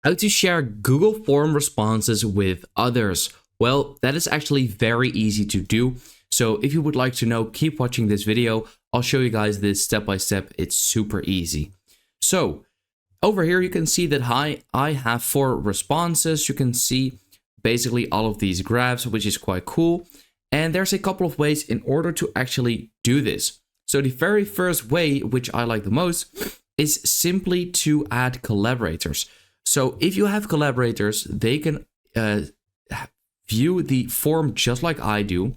How to share Google Form responses with others. Well, that is actually very easy to do. So if you would like to know, keep watching this video. I'll show you guys this step by step. It's super easy. So over here, you can see that I have 4 responses. You can see basically all of these graphs, which is quite cool. And there's a couple of ways in order to actually do this. So the very first way, which I like the most, is simply to add collaborators. So if you have collaborators, they can view the form just like I do.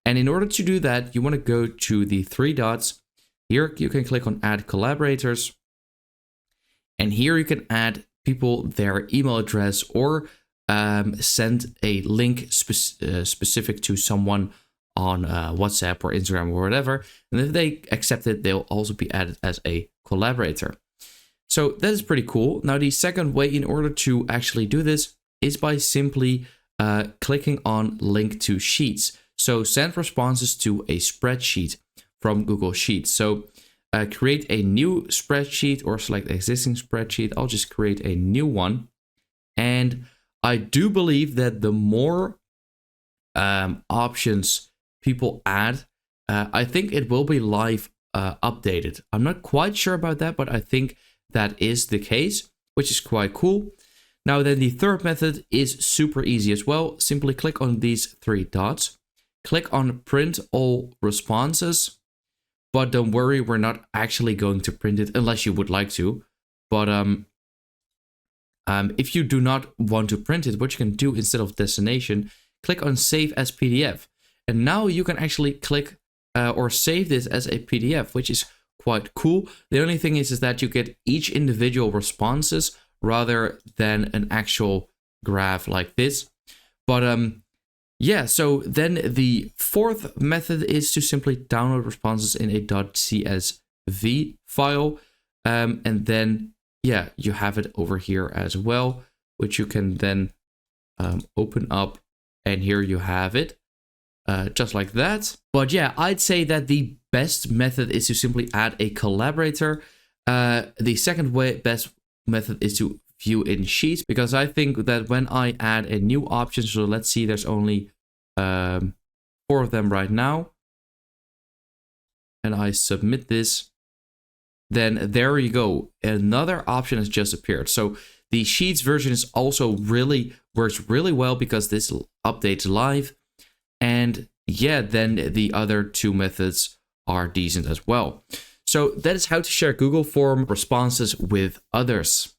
And in order to do that, you want to go to the 3 dots. Here you can click on add collaborators. And here you can add people their email address or send a link specific to someone on WhatsApp or Instagram or whatever. And if they accept it, they'll also be added as a collaborator. So that is pretty cool. Now, the second way in order to actually do this is by simply clicking on link to sheets. So send responses to a spreadsheet from Google Sheets. So create a new spreadsheet or select existing spreadsheet. I'll just create a new one. And I do believe that the more options people add, I think it will be live updated. I'm not quite sure about that, but I think that is the case, which is quite cool. Now then, the third method is super easy as well. Simply click on these 3 dots, click on print all responses, but don't worry, we're not actually going to print it unless you would like to. But if you do not want to print it, what you can do instead of destination, click on save as PDF. And now you can actually click or save this as a PDF, which is quite cool. The only thing is that you get each individual responses rather than an actual graph like this. But yeah, so then the fourth method is to simply download responses in a .csv file. And then, yeah, you have it over here as well, which you can then open up. And here you have it. Just like that. But yeah, I'd say that the best method is to simply add a collaborator. The second best method is to view in Sheets, because I think that when I add a new option, so let's see, there's only 4 of them right now, and I submit this, then there you go. Another option has just appeared. So the Sheets version is also works really well because this updates live. And yeah, then the other 2 methods are decent as well. So that is how to share Google Form responses with others.